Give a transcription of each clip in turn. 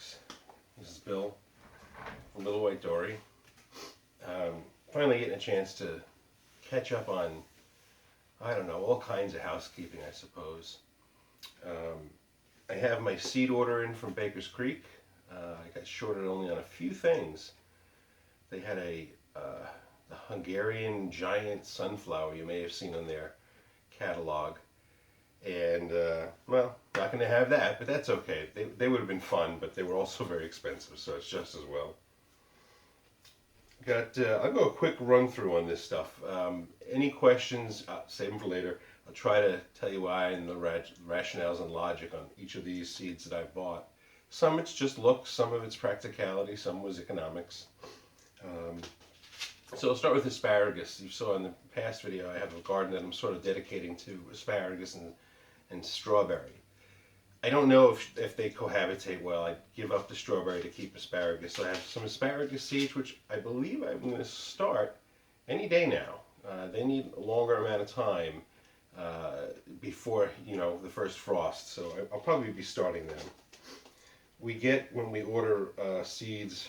folks. This is Bill from Little White Dory. Finally getting a chance to catch up on, I don't know, all kinds of housekeeping, I suppose. I have my seed order in from Baker's Creek. I got shorted only on a few things. They had the Hungarian giant sunflower you may have seen on their catalog. And, well, not going to have that, but that's okay. They would have been fun, but they were also very expensive, so it's just as well. I'll go a quick run through on this stuff. Any questions, save them for later. I'll try to tell you why and the rationales and logic on each of these seeds that I've bought. Some it's just looks, some of it's practicality, some was economics. So I'll start with asparagus. You saw in the past video I have a garden that I'm sort of dedicating to asparagus and strawberry. I don't know if they cohabitate well. I give up the strawberry to keep asparagus. So I have some asparagus seeds, which I believe I'm going to start any day now. They need a longer amount of time before, the first frost. So I'll probably be starting them. We get, when we order seeds,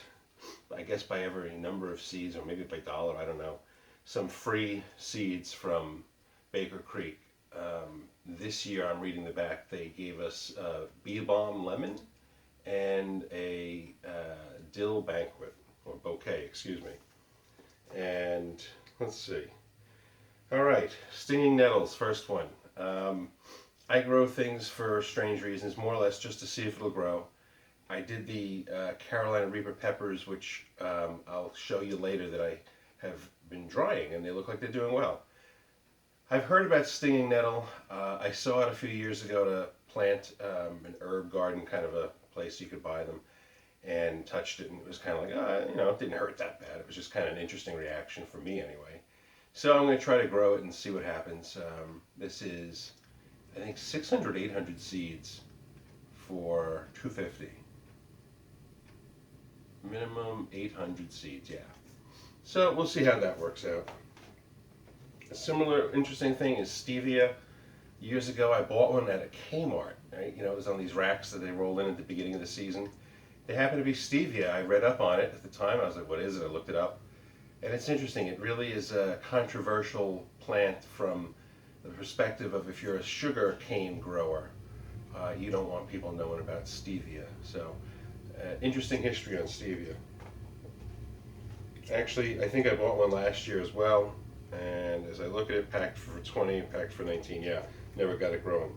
I guess by every number of seeds, or maybe by dollar, I don't know, some free seeds from Baker Creek. This year, I'm reading the back, they gave us bee balm lemon and a dill banquet, or bouquet, excuse me. And let's see. All right, stinging nettles, first one. I grow things for strange reasons, more or less just to see if it'll grow. I did the Carolina Reaper peppers, which I'll show you later, that I have been drying, and they look like they're doing well. I've heard about stinging nettle. I saw it a few years ago to plant an herb garden, kind of a place you could buy them, and touched it, and it was kind of like, it didn't hurt that bad. It was just kind of an interesting reaction for me anyway. So I'm going to try to grow it and see what happens. This is, I think, 600, 800 seeds for $2.50. Minimum 800 seeds, yeah. So we'll see how that works out. A similar interesting thing is stevia. Years ago I bought one at a Kmart. Right? It was on these racks that they rolled in at the beginning of the season. They happened to be stevia. I read up on it at the time. I was like, what is it? I looked it up. And it's interesting. It really is a controversial plant from the perspective of if you're a sugar cane grower, you don't want people knowing about stevia. So interesting history on stevia. Actually, I think I bought one last year as well. And as I look at it, packed for 20, packed for 19, yeah, never got it growing.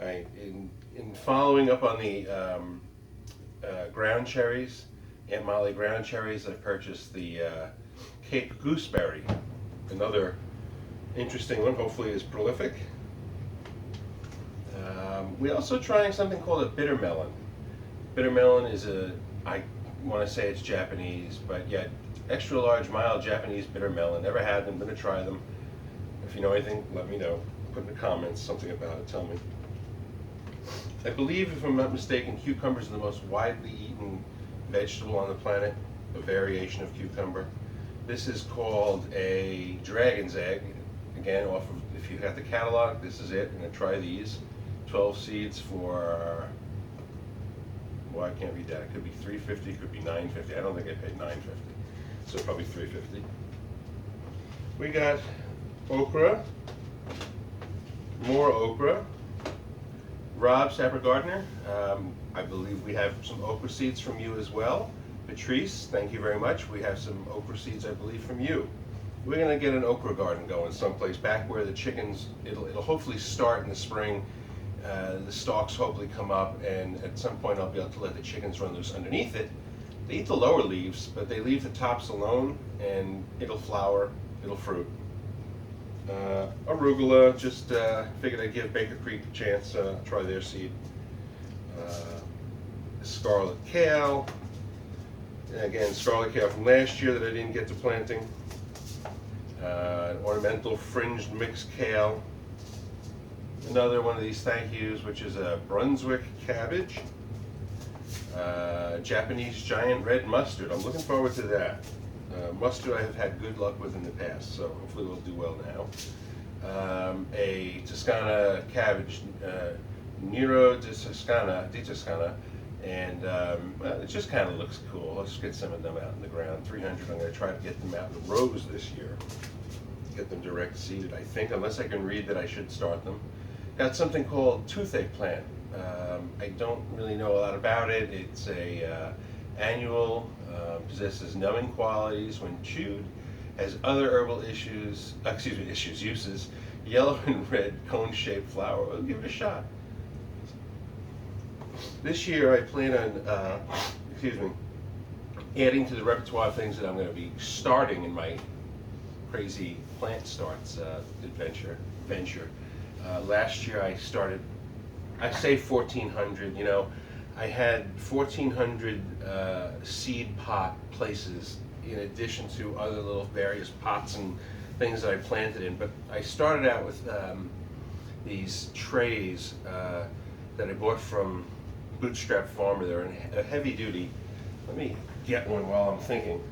In following up on the ground cherries, Aunt Molly ground cherries, I purchased the Cape gooseberry, another interesting one, hopefully is prolific. We're also trying something called a bitter melon. Bitter melon is I want to say it's Japanese, but yet extra large, mild Japanese bitter melon. Never had them, gonna try them. If you know anything, let me know. Put in the comments something about it, tell me. I believe, if I'm not mistaken, cucumbers are the most widely eaten vegetable on the planet, a variation of cucumber. This is called a dragon's egg. Again, if you have the catalog, this is it. I'm gonna try these. 12 seeds for, well, I can't read that. It could be $3.50, it could be $9.50. I don't think I paid $9.50. So probably $3.50. We got okra, more okra. Rob Sapper Gardner, I believe we have some okra seeds from you as well. Patrice, thank you very much. We have some okra seeds, I believe, from you. We're going to get an okra garden going someplace back where the chickens, it'll hopefully start in the spring. The stalks hopefully come up, and at some point I'll be able to let the chickens run loose underneath it. They eat the lower leaves, but they leave the tops alone, and it'll flower, it'll fruit. Arugula, just figured I'd give Baker Creek a chance, try their seed. Scarlet kale, again, scarlet kale from last year that I didn't get to planting. Ornamental fringed mixed kale. Another one of these thank yous, which is a Brunswick cabbage. Japanese giant red mustard. I'm looking forward to that. Mustard I have had good luck with in the past, so hopefully we'll do well now. A Toscana cabbage, Nero di Toscana, And well, it just kind of looks cool. Let's get some of them out in the ground. 300, I'm going to try to get them out in rows this year. Get them direct seeded, I think, unless I can read that I should start them. Got something called toothache plant. I don't really know a lot about it. It's a annual, possesses numbing qualities when chewed, has other herbal uses, yellow and red cone-shaped flower. We'll give it a shot. This year I plan on, adding to the repertoire of things that I'm going to be starting in my crazy plant starts venture. Last year I started, I say 1,400, you know, I had 1,400 seed pot places in addition to other little various pots and things that I planted in. But I started out with these trays that I bought from Bootstrap Farmer. They're a heavy duty. Let me get one while I'm thinking.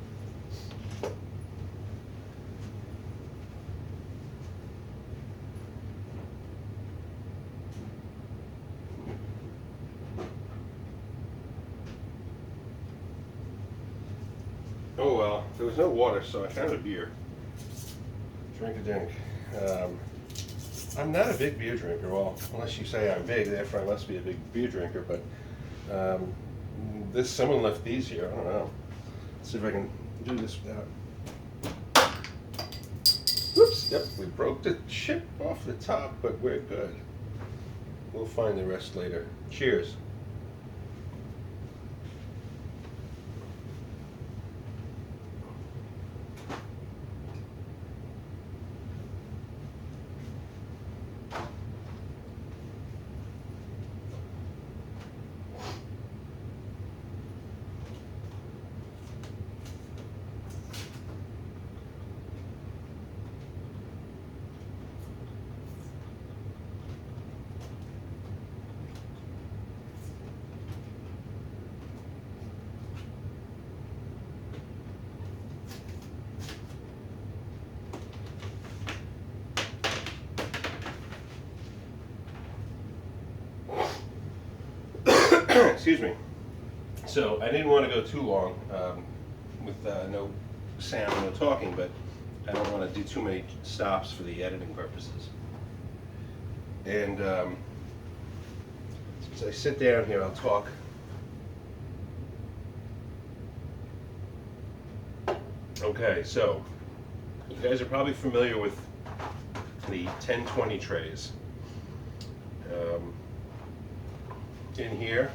Oh well, there was no water, so I found a beer. Drink a dink. I'm not a big beer drinker. Well, unless you say I'm big, therefore I must be a big beer drinker. But someone left these here. I don't know. Let's see if I can do this without. Whoops! Yep, we broke the chip off the top, but we're good. We'll find the rest later. Cheers. Excuse me. So I didn't want to go too long with no sound, no talking, but I don't want to do too many stops for the editing purposes. And as I sit down here, I'll talk. Okay, so you guys are probably familiar with the 10-20 trays. In here,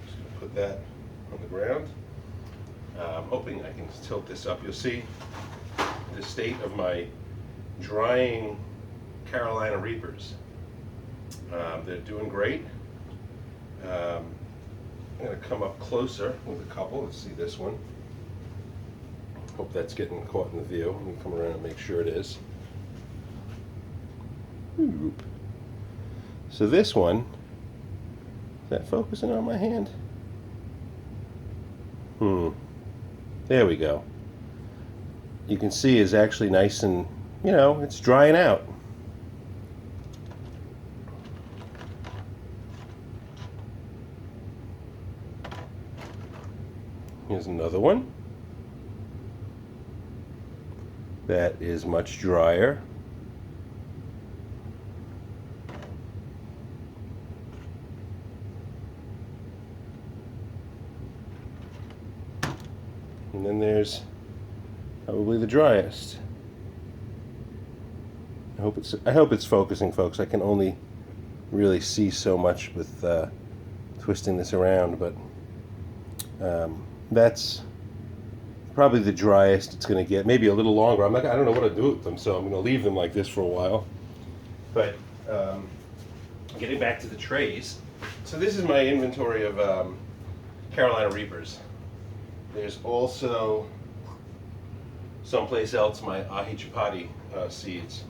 just going to put that on the ground. I'm hoping I can tilt this up. You'll see the state of my drying Carolina Reapers. They're doing great. I'm going to come up closer with a couple. Let's see this one. Hope that's getting caught in the view. Let me come around and make sure it is. So this one, is that focusing on my hand? There we go. You can see it's actually nice and, you know, it's drying out. Here's another one that is much drier. And then there's probably the driest. I hope it's focusing, folks. I can only really see so much with twisting this around, but that's probably the driest it's going to get. Maybe a little longer. I don't know what to do with them, so I'm going to leave them like this for a while. But getting back to the trays, so this is my inventory of Carolina Reapers. There's also someplace else my ahi chapati seeds.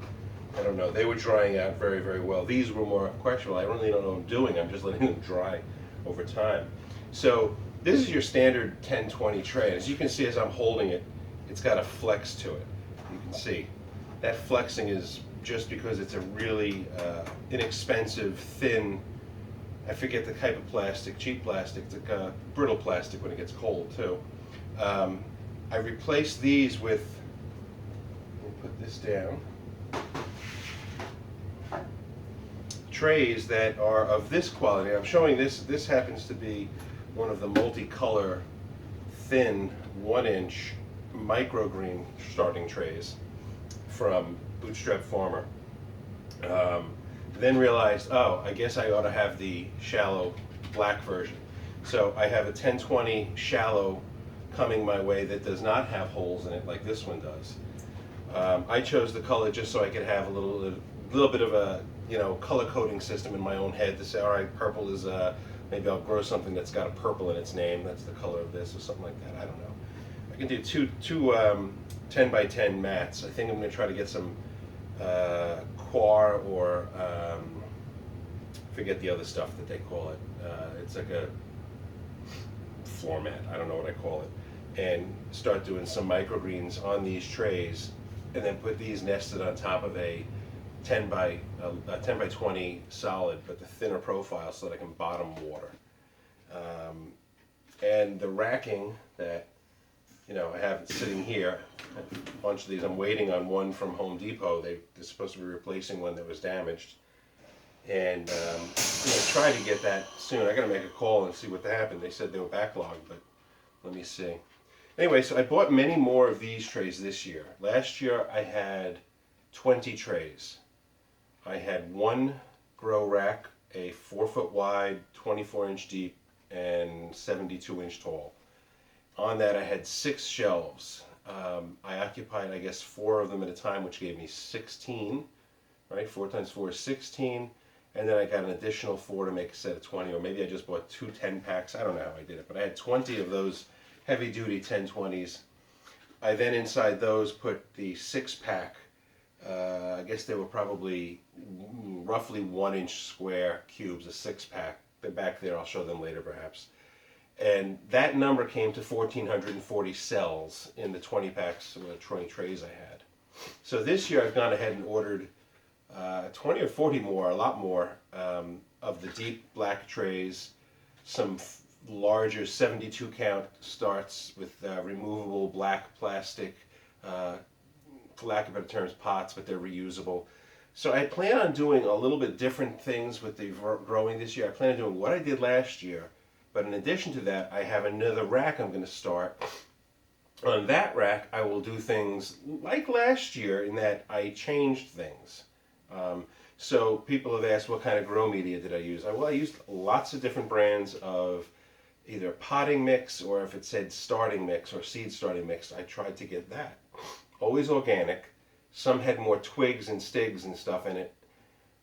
I don't know. They were drying out very, very well. These were more questionable. I really don't know what I'm doing. I'm just letting them dry over time. So this is your standard 10-20 tray. As you can see, as I'm holding it, it's got a flex to it. You can see that flexing is just because it's a really inexpensive, thin I forget the type of plastic, cheap plastic, it's like brittle plastic when it gets cold too. Um, I replaced these with, let me put this down, trays that are of this quality. I'm showing this. This happens to be one of the multicolor, thin, 1-inch microgreen starting trays from Bootstrap Farmer. Then realized, oh, I guess I ought to have the shallow black version. So I have a 1020 shallow coming my way that does not have holes in it like this one does. I chose the color just so I could have a little bit of a color coding system in my own head to say, all right, purple is maybe I'll grow something that's got a purple in its name. That's the color of this or something like that. I don't know. I can do two 10 by 10 mats. I think I'm going to try to get some quar or forget the other stuff that they call it. It's like a floor mat. I don't know what I call it. And start doing some microgreens on these trays, and then put these nested on top of a 10 by 20 solid, but the thinner profile so that I can bottom water. And the racking that I have sitting here, a bunch of these. I'm waiting on one from Home Depot. They're supposed to be replacing one that was damaged, and try to get that soon. I got to make a call and see what happened. They said they were backlogged, but let me see. Anyway, so I bought many more of these trays this year. Last year I had 20 trays. I had one grow rack, a 4-foot wide, 24-inch deep, and 72-inch tall. On that I had 6 shelves. I occupied, I guess, 4 of them at a time, which gave me 16, right? 4 times 4 is 16. And then I got an additional 4 to make a set of 20, or maybe I just bought 2 10-packs. I don't know how I did it, but I had 20 of those heavy-duty 1020s. I then inside those put the 6-pack. I guess they were probably roughly 1-inch square cubes, a 6-pack. They're back there. I'll show them later, perhaps. And that number came to 1,440 cells in the 20 packs, or 20 trays I had. So this year I've gone ahead and ordered 20 or 40 more, a lot more, of the deep black trays, some larger 72 count starts with removable black plastic, for lack of better terms, pots, but they're reusable. So I plan on doing a little bit different things with the growing this year. I plan on doing what I did last year, but in addition to that, I have another rack I'm going to start. On that rack, I will do things like last year in that I changed things. So people have asked what kind of grow media did I use. I used lots of different brands of either potting mix, or if it said starting mix or seed starting mix, I tried to get that. Always organic. Some had more twigs and stigs and stuff in it.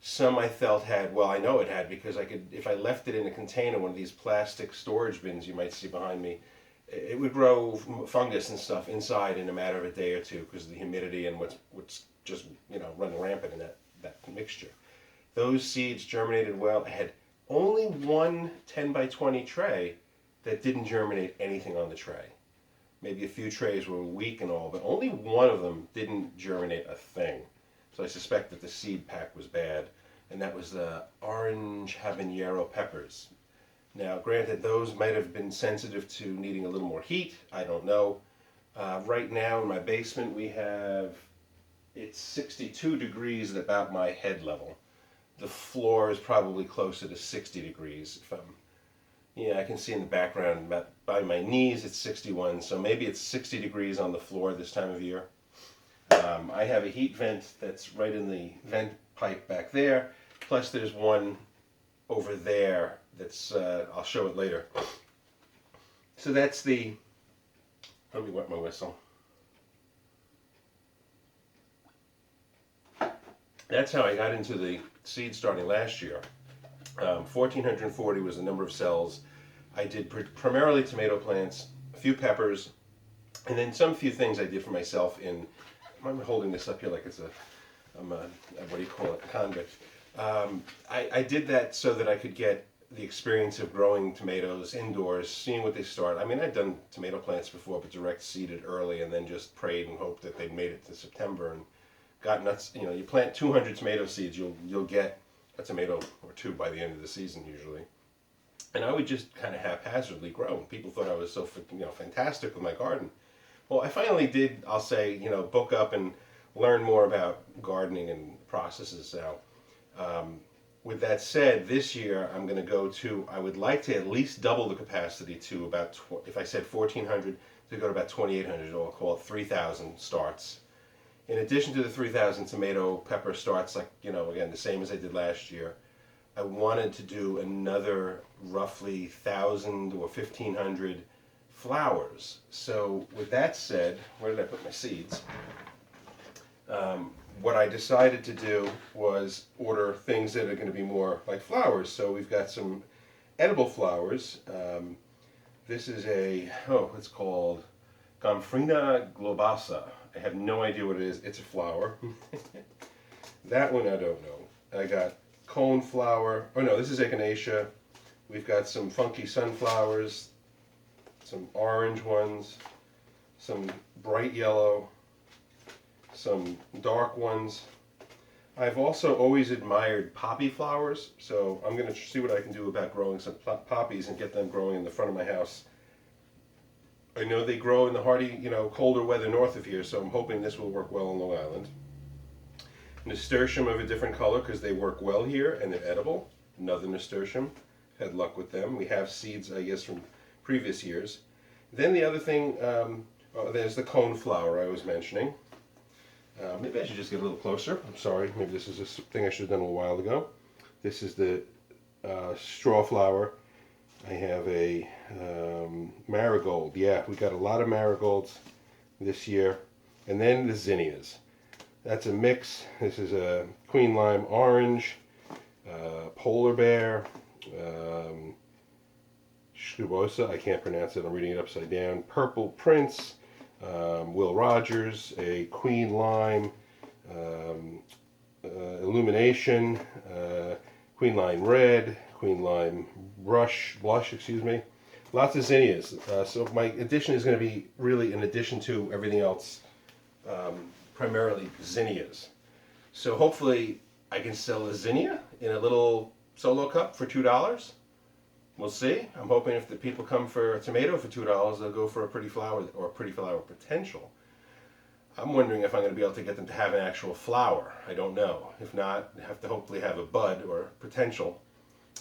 Some I felt had, well, I know it had, because I could, if I left it in a container, one of these plastic storage bins you might see behind me, it would grow fungus and stuff inside in a matter of a day or two because of the humidity and what's just running rampant in that mixture. Those seeds germinated well. I had only one 10 by 20 tray that didn't germinate anything on the tray. Maybe a few trays were weak and all, but only one of them didn't germinate a thing. So I suspect that the seed pack was bad, and that was the orange habanero peppers. Now, granted, those might have been sensitive to needing a little more heat. I don't know. Right now in my basement it's 62 degrees at about my head level. The floor is probably closer to 60 degrees. I can see in the background by my knees it's 61, so maybe it's 60 degrees on the floor this time of year. I have a heat vent that's right in the vent pipe back there, plus there's one over there that's, I'll show it later. So that's let me wet my whistle. That's how I got into the seed starting last year. 1,440 was the number of cells. I did primarily tomato plants, a few peppers, and then some few things I did for myself I'm holding this up here like I'm a what do you call it, a convict. I did that so that I could get the experience of growing tomatoes indoors, seeing what they start. I mean, I'd done tomato plants before, but direct seeded early and then just prayed and hoped that they'd made it to September and got nuts. You plant 200 tomato seeds, you'll get a tomato or two by the end of the season usually. And I would just kind of haphazardly grow. And people thought I was so fantastic with my garden. Well, I finally did, I'll say, book up and learn more about gardening and processes now. With that said, this year I'm going to go to, I would like to at least double the capacity to about, if I said 1,400, to go to about 2,800, or I'll call it 3,000 starts. In addition to the 3,000 tomato pepper starts, like, again, the same as I did last year, I wanted to do another roughly 1,000 or 1,500 flowers. So with that said, where did I put my seeds? What I decided to do was order things that are going to be more like flowers. So we've got some edible flowers. This is it's called Gomphrena globasa. I have no idea what it is. It's a flower. That one I don't know. I got coneflower. Oh no, this is echinacea. We've got some funky sunflowers, some orange ones, some bright yellow, some dark ones. I've also always admired poppy flowers, so I'm going to see what I can do about growing some poppies and get them growing in the front of my house. I know they grow in the hardy, colder weather north of here, so I'm hoping this will work well on Long Island. Nasturtium of a different color because they work well here and they're edible. Another nasturtium. Had luck with them. We have seeds, I guess, from previous years. Then the other thing, there's the coneflower I was mentioning. Maybe I should just get a little closer. I'm sorry. Maybe this is a thing I should have done a little while ago. This is the straw flower. I have a marigold. Yeah, we got a lot of marigolds this year. And then the zinnias. That's a mix. This is a queen lime orange, polar bear, scubosa, I can't pronounce it, I'm reading it upside down, purple prince, Will Rogers, a queen lime, illumination, queen lime red, queen lime blush, lots of zinnias. So my addition is going to be really in addition to everything else, primarily zinnias. So hopefully I can sell a zinnia in a little solo cup for $2. We'll see. I'm hoping if the people come for a tomato for $2, they'll go for a pretty flower or a pretty flower potential. I'm wondering if I'm going to be able to get them to have an actual flower. I don't know. If not, I have to hopefully have a bud or potential.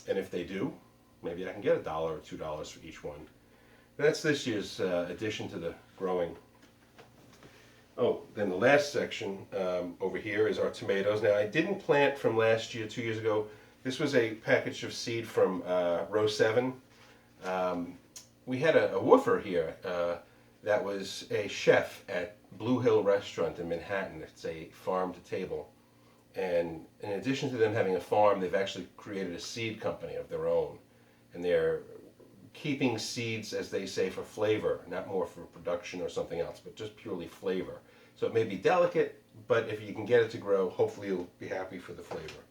And if they do, maybe I can get $1 or $2 for each one. That's this year's addition to the growing. Oh, then the last section over here is our tomatoes. Now I didn't plant from last year, 2 years ago. This was a package of seed from row 7. We had a woofer here that was a chef at Blue Hill Restaurant in Manhattan. It's a farm to table. And in addition to them having a farm, they've actually created a seed company of their own. And they're keeping seeds, as they say, for flavor, not more for production or something else, but just purely flavor. So it may be delicate, but if you can get it to grow, hopefully you'll be happy for the flavor.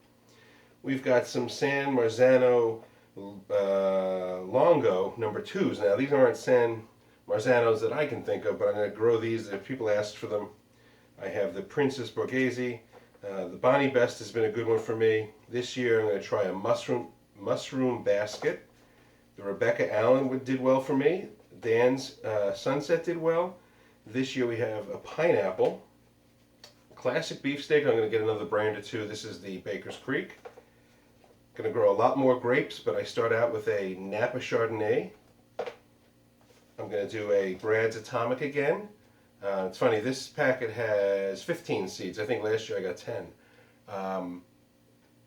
We've got some San Marzano Longo number 2s. Now these aren't San Marzanos that I can think of, but I'm going to grow these if people asked for them. I have the Princess Borghese. The Bonnie Best has been a good one for me. This year I'm going to try a mushroom basket. The Rebecca Allen did well for me. Dan's Sunset did well. This year we have a pineapple. Classic beefsteak, I'm going to get another brand or two. This is the Baker's Creek. Going to grow a lot more grapes, but I start out with a Napa Chardonnay. I'm going to do a Brad's Atomic again. It's funny, this packet has 15 seeds. I think last year I got 10.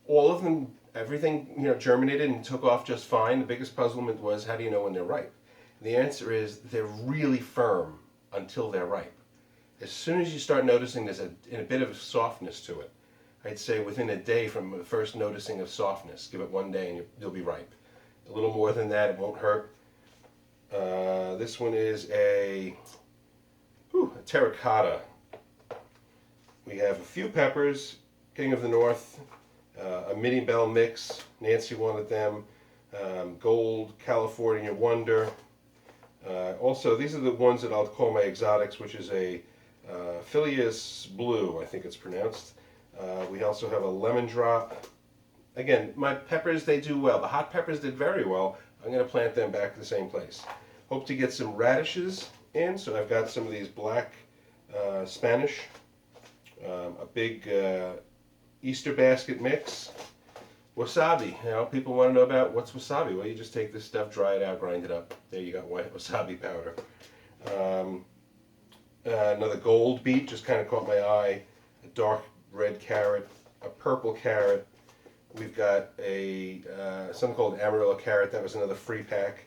All of them, everything germinated and took off just fine. The biggest puzzlement was, how do you know when they're ripe? The answer is they're really firm until they're ripe. As soon as you start noticing there's a bit of softness to it, I'd say within a day from the first noticing of softness, give it 1 day and you'll be ripe. A little more than that, it won't hurt. This one is a terracotta. We have a few peppers, King of the North, a Mini Bell mix, Nancy wanted them, Gold California Wonder. Also, these are the ones that I'll call my exotics, which is a Phileas Blue, I think it's pronounced. We also have a Lemon Drop, Again, my peppers, they do well. The hot peppers did very well. I'm going to plant them back in the same place. Hope to get some radishes in. So I've got some of these black Spanish, a big Easter basket mix. Wasabi. You know, people want to know about what's wasabi. Well, you just take this stuff, dry it out, grind it up. There you got white wasabi powder. Another gold beet just kind of caught my eye. A dark red carrot, a purple carrot. We've got a something called Amarillo carrot. That was another free pack.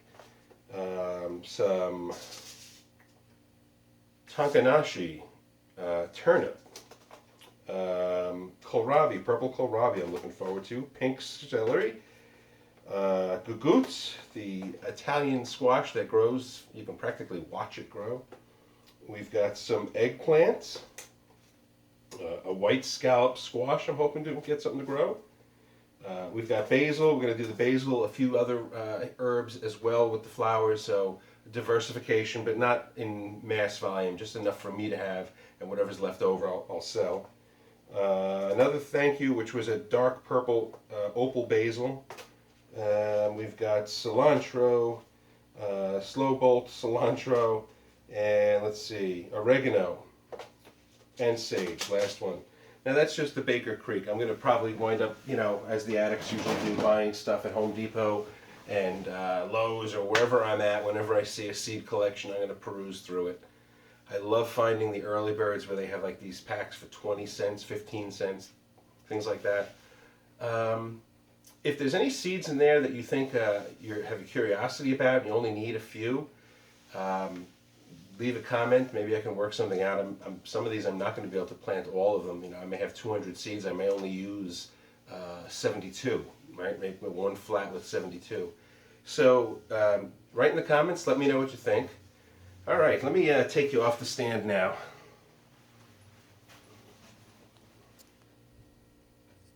Some Tonkanashi turnip. Kohlrabi, purple kohlrabi I'm looking forward to. Pink celery. Gugoots, the Italian squash that grows. You can practically watch it grow. We've got some eggplants. A white scallop squash I'm hoping to get something to grow. We've got basil. We're going to do the basil, a few other herbs as well with the flowers, so diversification, but not in mass volume, just enough for me to have, and whatever's left over I'll sell. Another thank you, which was a dark purple opal basil. We've got cilantro, slow bolt cilantro, and let's see, oregano and sage, last one. Now that's just the Baker Creek. I'm going to probably wind up, you know, as the addicts usually do, buying stuff at Home Depot and Lowe's or wherever I'm at. Whenever I see a seed collection, I'm going to peruse through it. I love finding the early birds where they have like these packs for 20 cents, 15 cents, things like that. If there's any seeds in there that you think you have a curiosity about and you only need a few, leave a comment. Maybe I can work something out. Some of these I'm not going to be able to plant all of them. You know, I may have 200 seeds. I may only use 72, right? Make one flat with 72. So write in the comments. Let me know what you think. All right, let me take you off the stand now.